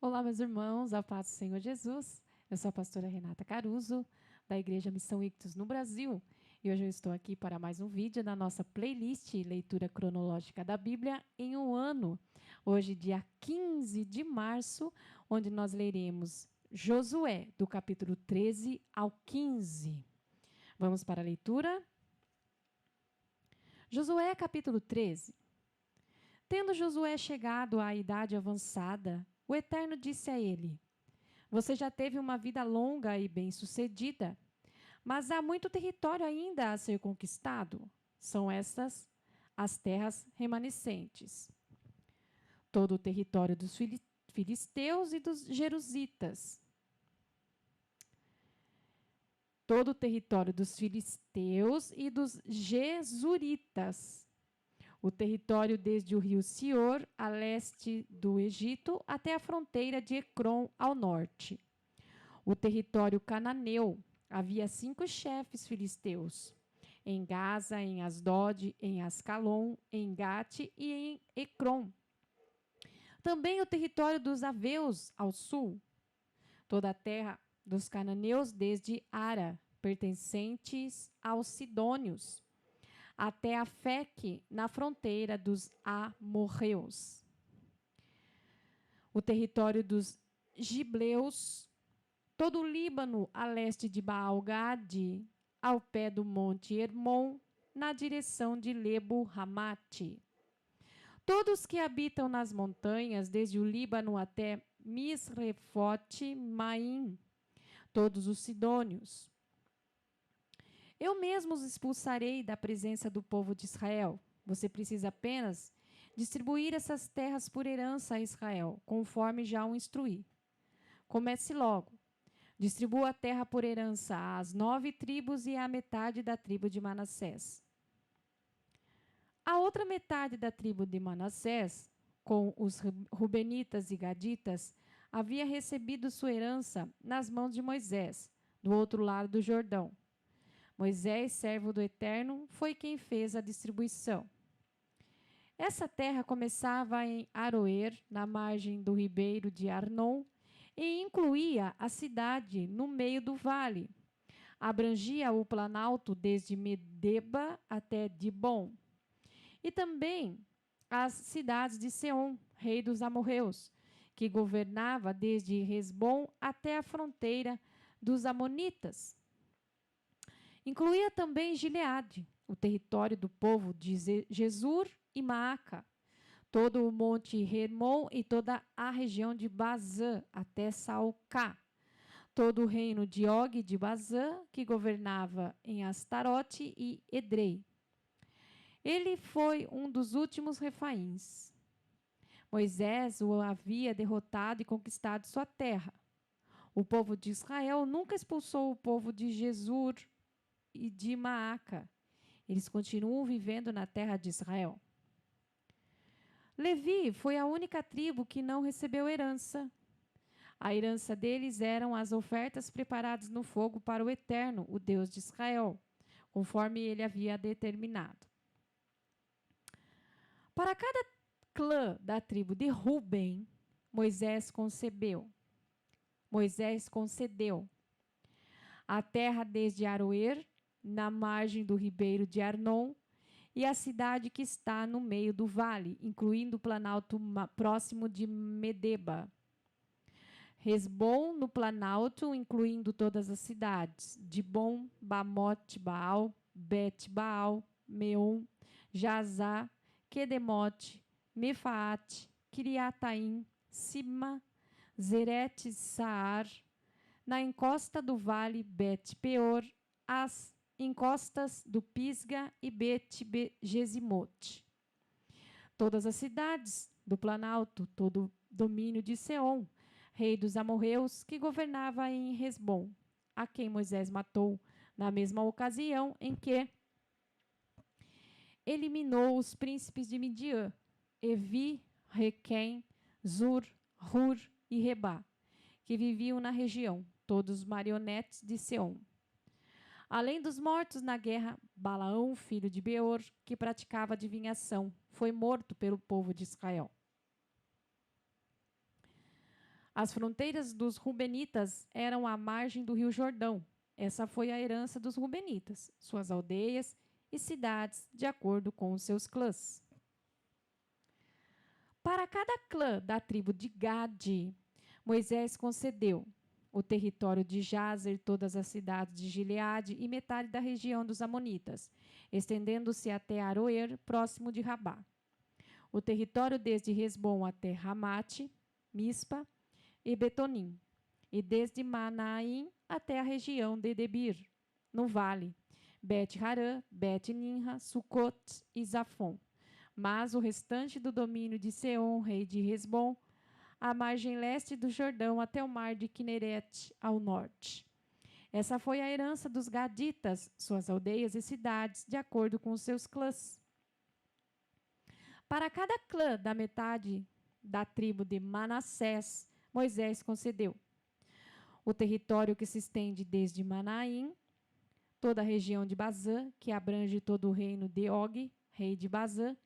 Olá, meus irmãos, a paz do Senhor Jesus. Eu sou a pastora Renata Caruso, da Igreja Missão Ictus no Brasil. E hoje eu estou aqui para mais um vídeo da nossa playlist Leitura Cronológica da Bíblia em um ano. Hoje, dia 15 de março, onde nós leremos Josué, do capítulo 13 ao 15. Vamos para a leitura? Josué, capítulo 13. Tendo Josué chegado à idade avançada, o Eterno disse a ele: Você já teve uma vida longa e bem-sucedida, mas há muito território ainda a ser conquistado. São estas as terras remanescentes. Todo o território dos filisteus e dos jerusitas. Todo o território dos filisteus e dos jesuritas. O território desde o rio Sior, a leste do Egito, até a fronteira de Ecrom, ao norte. O território cananeu. Havia 5 chefes filisteus. Em Gaza, em Asdod, em Ascalon, em Gate e em Ecrom. Também o território dos aveus, ao sul. Toda a terra dos cananeus, desde Ara, pertencentes aos sidônios, até a Feque, na fronteira dos amorreus. O território dos gibleus, todo o Líbano a leste de Baal-Gade, ao pé do monte Hermon, na direção de Lebo-Hamate. Todos que habitam nas montanhas, desde o Líbano até Misrefote-Maim, todos os sidônios. Eu mesmo os expulsarei da presença do povo de Israel. Você precisa apenas distribuir essas terras por herança a Israel, conforme já o instruí. Comece logo. Distribua a terra por herança às 9 tribos e à metade da tribo de Manassés. A outra metade da tribo de Manassés, com os rubenitas e gaditas, havia recebido sua herança nas mãos de Moisés, do outro lado do Jordão. Moisés, servo do Eterno, foi quem fez a distribuição. Essa terra começava em Aroer, na margem do ribeiro de Arnon, e incluía a cidade no meio do vale. Abrangia o planalto desde Medeba até Dibon. E também as cidades de Seom, rei dos amorreus, que governava desde Resbom até a fronteira dos amonitas. Incluía também Gileade, o território do povo de Jesur e Maaca, todo o monte Hermon e toda a região de Bazã até Salcá, todo o reino de Og de Bazã, que governava em Astarote e Edrei. Ele foi um dos últimos refaíns. Moisés o havia derrotado e conquistado sua terra. O povo de Israel nunca expulsou o povo de Jesur e de Maaca. Eles continuam vivendo na terra de Israel. Levi foi a única tribo que não recebeu herança. A herança deles eram as ofertas preparadas no fogo para o Eterno, o Deus de Israel, conforme ele havia determinado. Para cada clã da tribo de Ruben, Moisés concedeu a terra desde Aroer, na margem do ribeiro de Arnon, e a cidade que está no meio do vale, incluindo o planalto próximo de Medeba. Resbom no planalto, incluindo todas as cidades, Dibon, Bamote, Baal, Bet-Baal, Meon, Jazá, Quedemote, Mefaate, Kiriataim, Sibma, Zerete Saar, na encosta do vale Bet-Peor, as encostas do Pisga e Bet-Gesimote. Todas as cidades do planalto, todo o domínio de Seom, rei dos amorreus, que governava em Resbom, a quem Moisés matou na mesma ocasião em que eliminou os príncipes de Midian, Evi, Requém, Zur, Hur e Reba, que viviam na região, todos marionetes de Seom. Além dos mortos na guerra, Balaão, filho de Beor, que praticava adivinhação, foi morto pelo povo de Israel. As fronteiras dos Rubenitas eram à margem do rio Jordão. Essa foi a herança dos Rubenitas, suas aldeias e cidades, de acordo com os seus clãs. Para cada clã da tribo de Gade, Moisés concedeu o território de Jazer, todas as cidades de Gileade e metade da região dos Amonitas, estendendo-se até Aroer, próximo de Rabá. O território desde Resbom até Ramate, Mispa e Betonim, e desde Manaim até a região de Debir, no vale, Bet-Harã, Bet-Nimra, Sucot e Zafon. Mas o restante do domínio de Seom, rei de Resbom, à margem leste do Jordão até o mar de Quinerete, ao norte. Essa foi a herança dos Gaditas, suas aldeias e cidades, de acordo com os seus clãs. Para cada clã da metade da tribo de Manassés, Moisés concedeu o território que se estende desde Manaim, toda a região de Bazã, que abrange todo o reino de Og, rei de Bazã,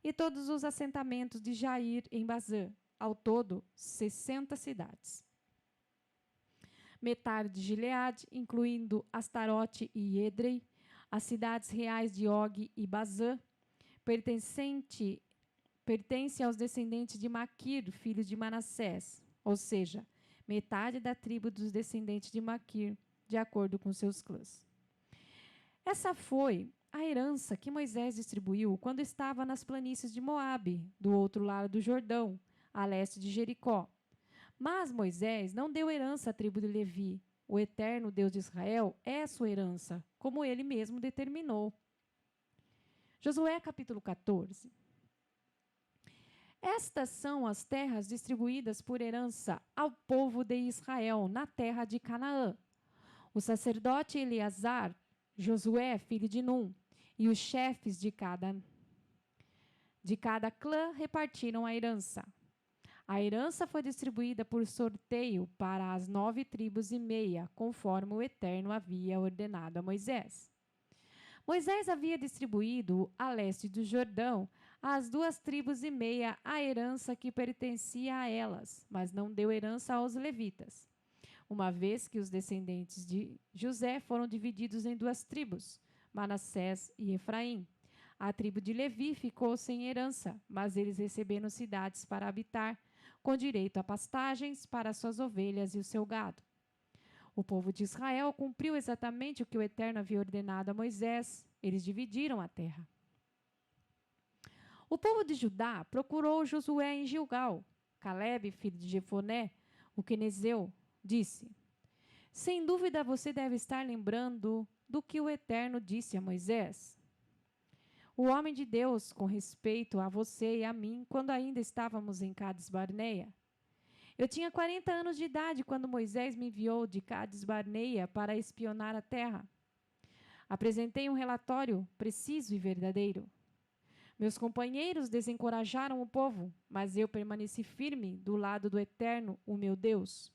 e todos os assentamentos de Jair em Bazã, ao todo 60 cidades. Metade de Gileade, incluindo Astarote e Edrei, as cidades reais de Og e Bazã, pertence aos descendentes de Maquir, filho de Manassés, ou seja, metade da tribo dos descendentes de Maquir, de acordo com seus clãs. Essa foi a herança que Moisés distribuiu quando estava nas planícies de Moabe, do outro lado do Jordão, a leste de Jericó. Mas Moisés não deu herança à tribo de Levi. O eterno Deus de Israel é a sua herança, como ele mesmo determinou. Josué capítulo 14. Estas são as terras distribuídas por herança ao povo de Israel na terra de Canaã. O sacerdote Eleazar, Josué, filho de Num, e os chefes de cada clã repartiram a herança. A herança foi distribuída por sorteio para as 9 tribos e meia, conforme o Eterno havia ordenado a Moisés. Moisés havia distribuído a leste do Jordão às 2 tribos e meia a herança que pertencia a elas, mas não deu herança aos levitas, uma vez que os descendentes de José foram divididos em 2 tribos, Manassés e Efraim. A tribo de Levi ficou sem herança, mas eles receberam cidades para habitar, com direito a pastagens para suas ovelhas e o seu gado. O povo de Israel cumpriu exatamente o que o Eterno havia ordenado a Moisés. Eles dividiram a terra. O povo de Judá procurou Josué em Gilgal. Calebe, filho de Jefoné, o quenezeu, disse: sem dúvida você deve estar lembrando do que o Eterno disse a Moisés. O homem de Deus, com respeito a você e a mim, quando ainda estávamos em Cades Barneia. Eu tinha 40 anos de idade quando Moisés me enviou de Cades Barneia para espionar a terra. Apresentei um relatório preciso e verdadeiro. Meus companheiros desencorajaram o povo, mas eu permaneci firme do lado do Eterno, o meu Deus.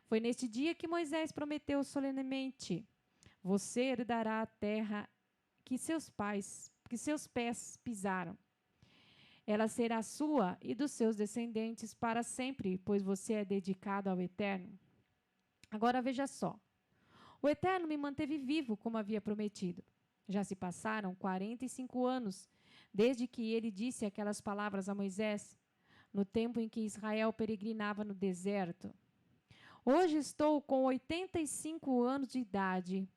Foi neste dia que Moisés prometeu solenemente: você herdará a terra que seus pés pisaram. Ela será sua e dos seus descendentes para sempre, pois você é dedicado ao Eterno. Agora veja só. O Eterno me manteve vivo, como havia prometido. Já se passaram 45 anos desde que ele disse aquelas palavras a Moisés, no tempo em que Israel peregrinava no deserto. Hoje estou com 85 anos de idade.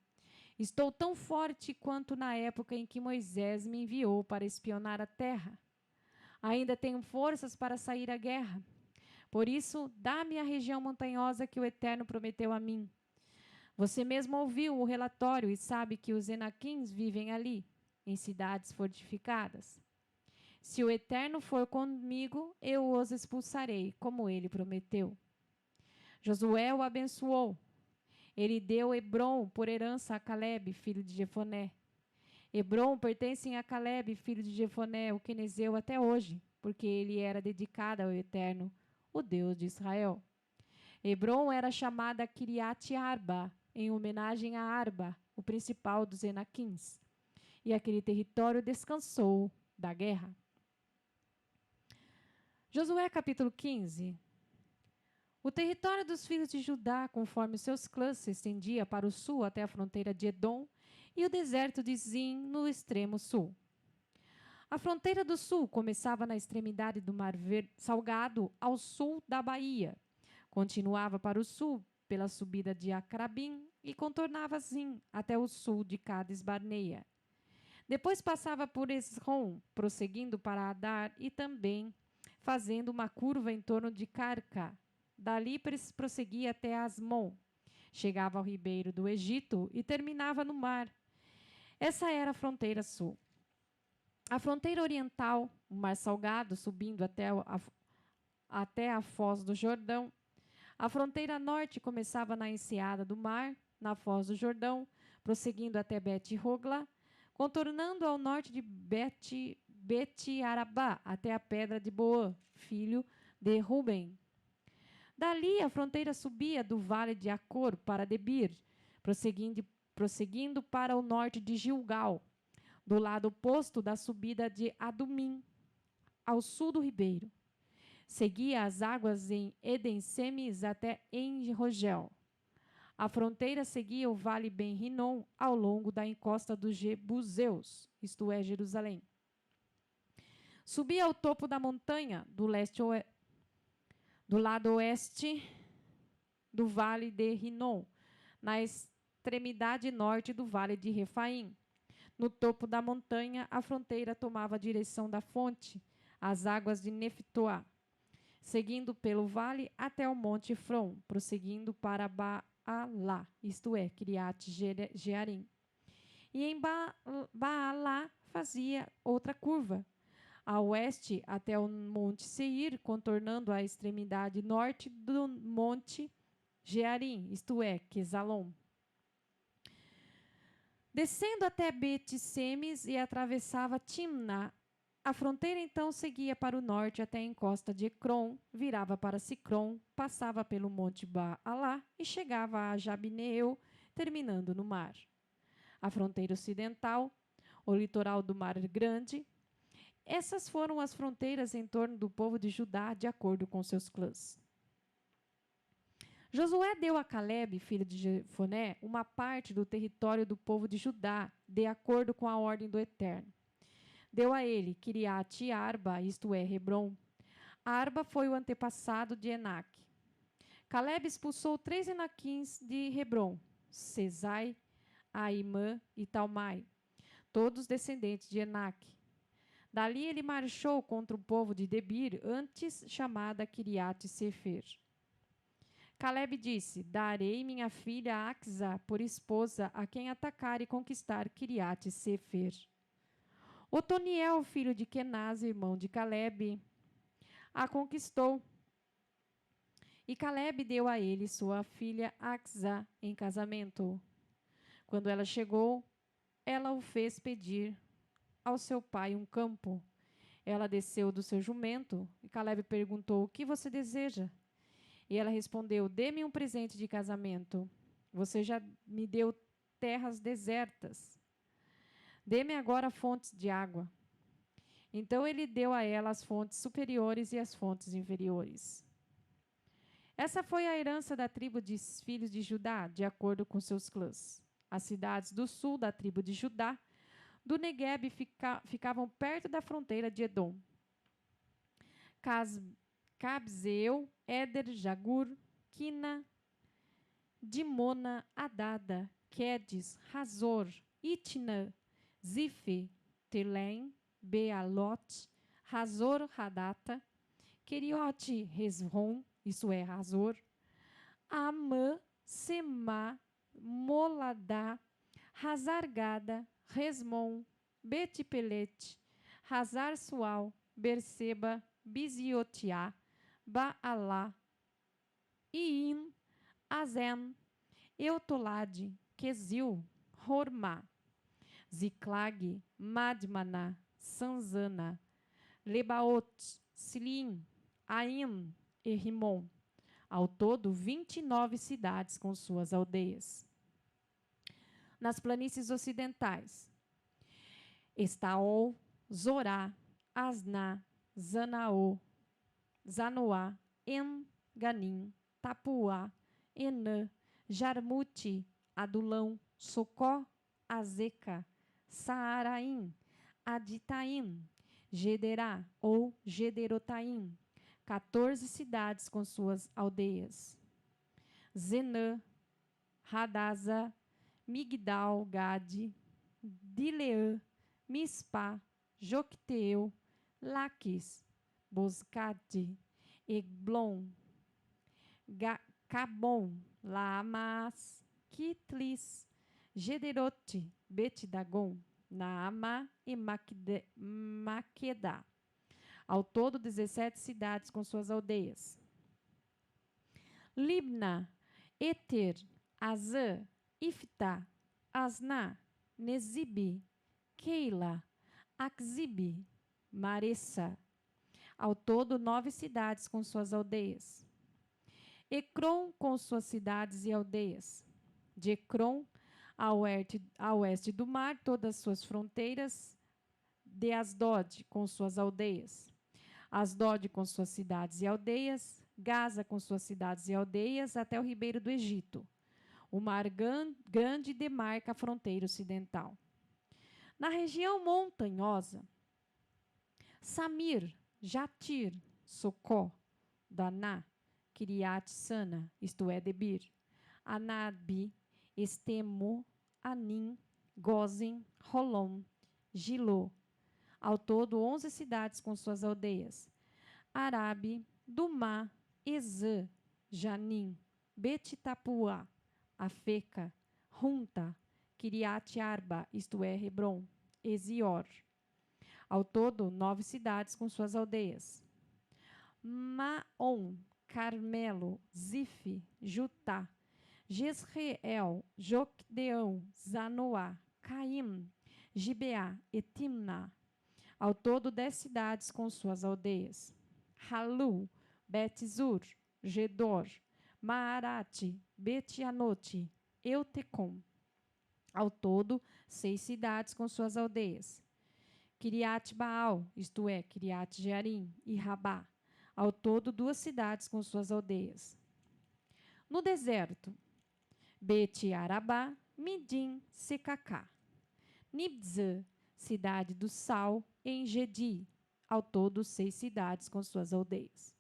Estou tão forte quanto na época em que Moisés me enviou para espionar a terra. Ainda tenho forças para sair à guerra. Por isso, dá-me a região montanhosa que o Eterno prometeu a mim. Você mesmo ouviu o relatório e sabe que os Enaquins vivem ali, em cidades fortificadas. Se o Eterno for comigo, eu os expulsarei, como ele prometeu. Josué o abençoou. Ele deu Hebrom por herança a Calebe, filho de Jefoné. Hebrom pertence a Calebe, filho de Jefoné, o quenezeu, até hoje, porque ele era dedicado ao Eterno, o Deus de Israel. Hebrom era chamada Kiriat Arba, em homenagem a Arba, o principal dos Enaquins. E aquele território descansou da guerra. Josué capítulo 15. O território dos filhos de Judá, conforme seus clãs, se estendia para o sul até a fronteira de Edom e o deserto de Zin no extremo sul. A fronteira do sul começava na extremidade do Mar Salgado, ao sul da Baía. Continuava para o sul pela subida de Acrabim e contornava Zin até o sul de Cades Barneia. Depois passava por Esrom, prosseguindo para Adar e também fazendo uma curva em torno de Carca. Dali prosseguia até Asmon. Chegava ao ribeiro do Egito e terminava no mar. Essa era a fronteira sul. A fronteira oriental, o Mar Salgado, subindo até a foz do Jordão. A fronteira norte começava na enseada do mar, na foz do Jordão, prosseguindo até Bet-Hogla, contornando ao norte de Bet-Arabá, até a pedra de Boã, filho de Ruben. Dali, a fronteira subia do vale de Acor para Debir, prosseguindo para o norte de Gilgal, do lado oposto da subida de Adumim, ao sul do ribeiro. Seguia as águas em Eden-Semes até En-Rogel. A fronteira seguia o vale Ben-Rinom ao longo da encosta dos Jebuseus, isto é, Jerusalém. Subia ao topo da montanha do lado oeste do vale de Rinom, na extremidade norte do vale de Refaim. No topo da montanha, a fronteira tomava a direção da fonte, as águas de Neftoá, seguindo pelo vale até o monte Efron, prosseguindo para Baalá, isto é, Kiriat Jearim. E em Baalá fazia outra curva, a oeste até o monte Seir, contornando a extremidade norte do monte Jearim, isto é, Quesalom. Descendo até Bet-Semes e atravessava Timná. A fronteira então seguia para o norte até a encosta de Ecrom, virava para Sicrom, passava pelo monte Baalá e chegava a Jabneel, terminando no mar. A fronteira ocidental, o litoral do Mar Grande. Essas foram as fronteiras em torno do povo de Judá, de acordo com seus clãs. Josué deu a Calebe, filho de Jefoné, uma parte do território do povo de Judá, de acordo com a ordem do Eterno. Deu a ele Kiriat e Arba, isto é, Hebron. Arba foi o antepassado de Enaque. Calebe expulsou 3 Enaquins de Hebron, Sesai, Aimã e Talmai, todos descendentes de Enaque. Dali ele marchou contra o povo de Debir, antes chamada Kiriat Sefer. Calebe disse: darei minha filha Axa por esposa a quem atacar e conquistar Kiriat Sefer. Otoniel, filho de Kenaz, irmão de Calebe, a conquistou. E Calebe deu a ele sua filha Axa em casamento. Quando ela chegou, ela o fez pedir ao seu pai um campo. Ela desceu do seu jumento e Calebe perguntou: o que você deseja? E ela respondeu: dê-me um presente de casamento. Você já me deu terras desertas. Dê-me agora fontes de água. Então ele deu a ela as fontes superiores e as fontes inferiores. Essa foi a herança da tribo de filhos de Judá, de acordo com seus clãs. As cidades do sul da tribo de Judá, do Negueb, ficavam perto da fronteira de Edom. Cabzeel, Éder, Jagur, Quina, Dimona, Adada, Quedes, Razor, Itna, Zife, Telém, Bealote, Razor, Hadata, Keriote, Resron, isso é Razor, Amã, Semá, Moladá, Razargada, Resmon, Betipelete, Razar Sual, Berseba, Biziotiá, Baalá, Iim, Azen, Eutolade, Quesil, Hormá, Ziclag, Madmaná, Sanzana, Lebaot, Silim, Aim e Rimon. Ao todo, 29 cidades com suas aldeias. Nas planícies ocidentais, Estaol, Zorá, Asná, Zanaô, Zanoá, En-Ganim, Tapuá, Enã, Jarmute, Adulão, Socó, Azeca, Saaraim, Aditaim, Gederá ou Gederotaim, 14 cidades com suas aldeias. Zenã, Hadasa, Migdal, Gade, Dileã, Mispá, Jocteu, Laquis, Boscate, Eglon, Cabom, Laamas, Kitlis, Gederote, Betidagon, Naamá e Maquedá. Ao todo, 17 cidades com suas aldeias. Libna, Eter, Azã, Iftá, Asná, Nezibe, Keila, Axibe, Maressa. Ao todo, 9 cidades com suas aldeias. Ecrom com suas cidades e aldeias. De Ecrom, a oeste do mar, todas suas fronteiras. De Asdod com suas aldeias. Asdod com suas cidades e aldeias. Gaza com suas cidades e aldeias, até o ribeiro do Egito. O mar grande demarca a fronteira ocidental. Na região montanhosa, Samir, Jatir, Socó, Daná, Kiriat Sana, isto é, Debir, Anabi, Estemo, Anim, Gozen, Rolom, Gilô. Ao todo, 11 cidades com suas aldeias. Arabe, Dumá, Ezã, Janim, Betitapuá, Afeca, Runta, Kiriat Arba, isto é, Hebron, Ezior. Ao todo, 9 cidades com suas aldeias. Maom, Carmelo, Zif, Jutá, Jezreel, Jocdeão, Zanoá, Caim, Gibeá e Timná. Ao todo, 10 cidades com suas aldeias. Halu, Bet-Zur, Gedor, Maarate, Bet-Anote, Eutecom. Ao todo, 6 cidades com suas aldeias. Kiriat Baal, isto é, Kiriat Jearim e Rabá. Ao todo, 2 cidades com suas aldeias. No deserto, Bet-Arabá, Midim, Secacá. Nibzã, cidade do sal, em Gedi. Ao todo, 6 cidades com suas aldeias.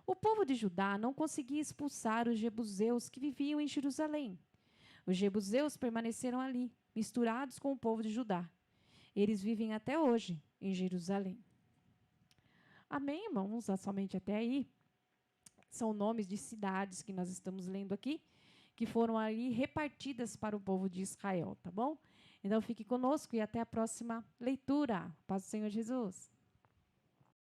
O povo de Judá não conseguia expulsar os jebuseus que viviam em Jerusalém. Os jebuseus permaneceram ali, misturados com o povo de Judá. Eles vivem até hoje em Jerusalém. Amém, irmãos? Somente até aí. São nomes de cidades que nós estamos lendo aqui, que foram ali repartidas para o povo de Israel, tá bom? Então fique conosco e até a próxima leitura. Paz do Senhor Jesus.